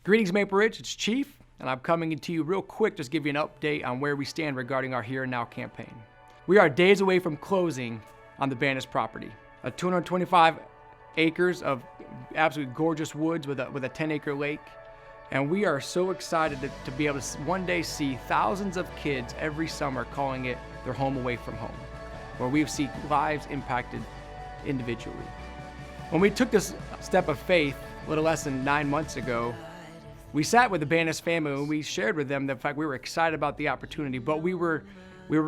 Greetings, Maple Ridge. It's Chief, and I'm coming to you real quick, just give you an update on where we stand regarding our Here and Now campaign. We are days away from closing on the Bannis property, a 225 acres of absolutely gorgeous woods with a 10-acre lake. And we are so excited to be able to one day see thousands of kids every summer calling it their home away from home, where we see lives impacted individually. When we took this step of faith a little less than 9 months ago, we sat with the Bannis family and we shared with them the fact we were excited about the opportunity, but we were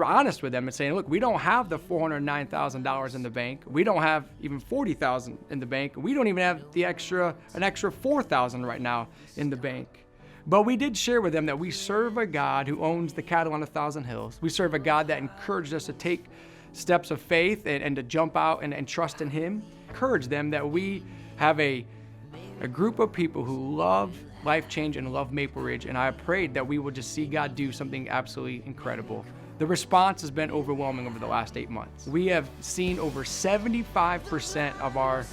honest with them and saying, look, we don't have the $409,000 in the bank. We don't have even $40,000 in the bank. We don't even have an extra $4,000 right now in the bank. But we did share with them that we serve a God who owns the cattle on 1,000 hills. We serve a God that encouraged us to take steps of faith and to jump out and trust in Him. Encourage them that we have a group of people who love Life Change and love Maple Ridge, and I prayed that we would just see God do something absolutely incredible. The response has been overwhelming over the last 8 months. We have seen over 75% of our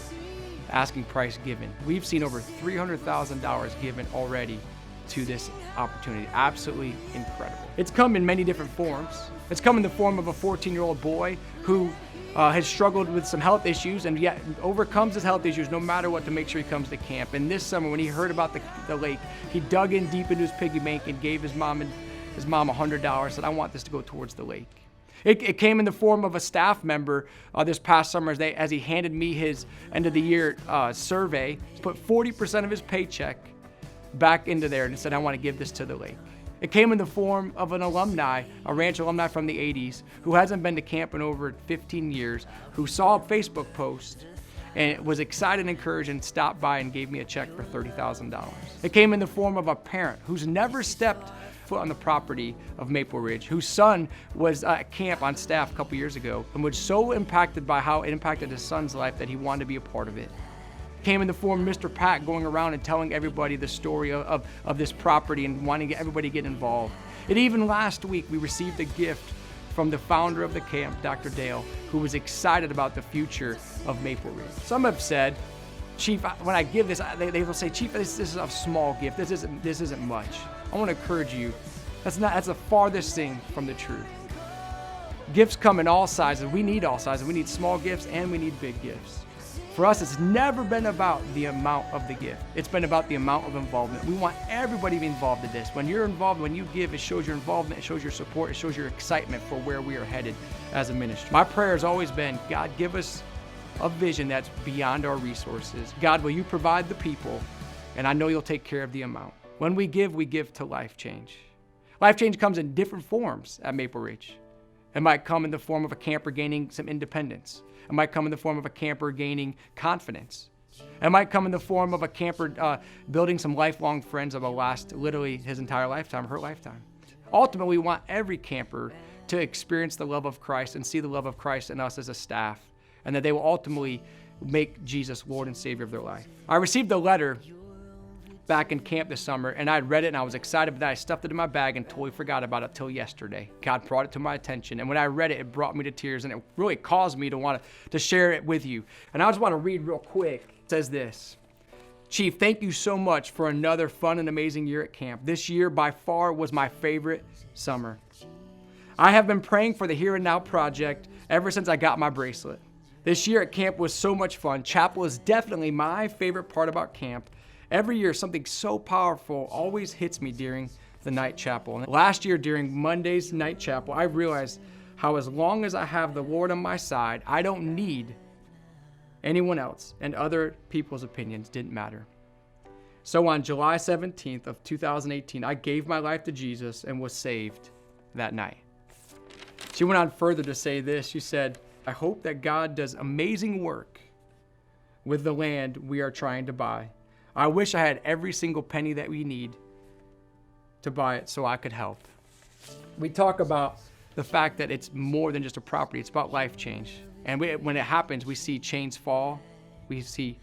asking price given. We've seen over $300,000 given already to this opportunity. Absolutely incredible. It's come in many different forms. It's come in the form of a 14-year-old boy who has struggled with some health issues and yet overcomes his health issues no matter what to make sure he comes to camp. And this summer when he heard about the lake, he dug in deep into his piggy bank and gave his mom $100, said, I want this to go towards the lake. It came in the form of a staff member this past summer as he handed me his end of the year survey. He put 40% of his paycheck back into there and said, I want to give this to the lake. It came in the form of an alumni, a ranch alumni from the 80s, who hasn't been to camp in over 15 years, who saw a Facebook post and was excited and encouraged and stopped by and gave me a check for $30,000. It came in the form of a parent who's never stepped foot on the property of Maple Ridge, whose son was at camp on staff a couple years ago and was so impacted by how it impacted his son's life that he wanted to be a part of it. Came in the form of Mr. Pat going around and telling everybody the story of this property and wanting everybody to get involved. And even last week, we received a gift from the founder of the camp, Dr. Dale, who was excited about the future of Maple Ridge. Some have said, Chief, when I give this, they will say, Chief, this is a small gift. This isn't much. I want to encourage you. That's the farthest thing from the truth. Gifts come in all sizes. We need all sizes. We need small gifts and we need big gifts. For us, it's never been about the amount of the gift. It's been about the amount of involvement. We want everybody to be involved in this. When you're involved, when you give, it shows your involvement, it shows your support, it shows your excitement for where we are headed as a ministry. My prayer has always been, God, give us a vision that's beyond our resources. God, will you provide the people, and I know you'll take care of the amount. When we give to Life Change. Life Change comes in different forms at Maple Ridge. It might come in the form of a camper gaining some independence. It might come in the form of a camper gaining confidence. It might come in the form of a camper building some lifelong friends that will last literally his entire lifetime, her lifetime. Ultimately, we want every camper to experience the love of Christ and see the love of Christ in us as a staff, and that they will ultimately make Jesus Lord and Savior of their life. I received a letter back in camp this summer, and I had read it and I was excited, but then I stuffed it in my bag and totally forgot about it till yesterday. God brought it to my attention, and when I read it, it brought me to tears, and it really caused me to want to share it with you. And I just want to read real quick. It says this: Chief, thank you so much for another fun and amazing year at camp. This year by far was my favorite summer. I have been praying for the Here and Now project ever since I got my bracelet. This year at camp was so much fun. Chapel is definitely my favorite part about camp. Every year, something so powerful always hits me during the night chapel. And last year, during Monday's night chapel, I realized how as long as I have the Lord on my side, I don't need anyone else, and other people's opinions didn't matter. So on July 17th of 2018, I gave my life to Jesus and was saved that night. She went on further to say this. She said, I hope that God does amazing work with the land we are trying to buy. I wish I had every single penny that we need to buy it so I could help. We talk about the fact that it's more than just a property. It's about life change. And when it happens, we see chains fall. We see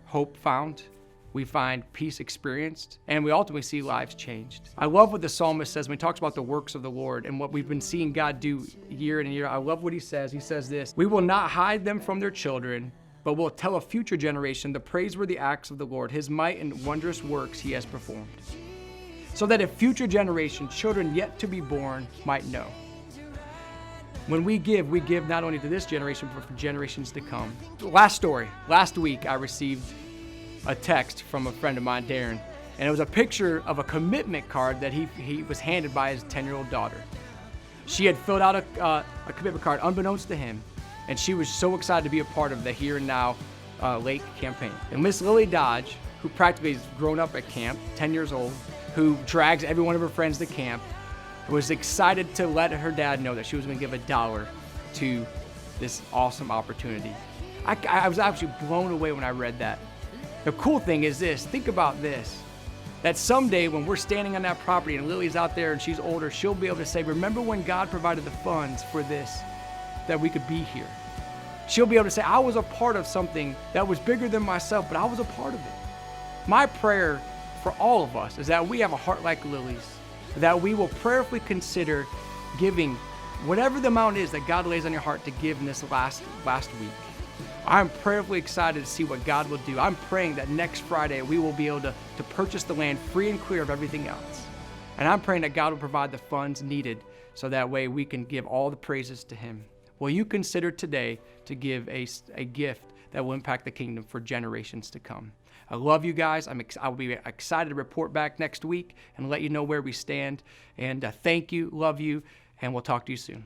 hope found. We find peace experienced. And we ultimately see lives changed. I love what the psalmist says when he talks about the works of the Lord and what we've been seeing God do year in and year. I love what he says. He says this: we will not hide them from their children, but will tell a future generation the praiseworthy acts of the Lord, his might and wondrous works he has performed, so that a future generation, children yet to be born, might know. When we give not only to this generation, but for generations to come. Last story. Last week, I received a text from a friend of mine, Darren, and it was a picture of a commitment card that he was handed by his 10-year-old daughter. She had filled out a commitment card unbeknownst to him, and she was so excited to be a part of the Here and Now Lake campaign. And Miss Lily Dodge, who practically has grown up at camp, 10 years old, who drags every one of her friends to camp, was excited to let her dad know that she was going to give $1 to this awesome opportunity. I was actually blown away when I read that. The cool thing is this, think about this, that someday when we're standing on that property and Lily's out there and she's older, she'll be able to say, remember when God provided the funds for this, that we could be here. She'll be able to say, I was a part of something that was bigger than myself, but I was a part of it. My prayer for all of us is that we have a heart like Lily's, that we will prayerfully consider giving whatever the amount is that God lays on your heart to give in this last week. I'm prayerfully excited to see what God will do. I'm praying that next Friday we will be able to purchase the land free and clear of everything else. And I'm praying that God will provide the funds needed so that way we can give all the praises to him. Will you consider today to give a gift that will impact the kingdom for generations to come? I love you guys. I'll be excited to report back next week and let you know where we stand. And thank you, love you, and we'll talk to you soon.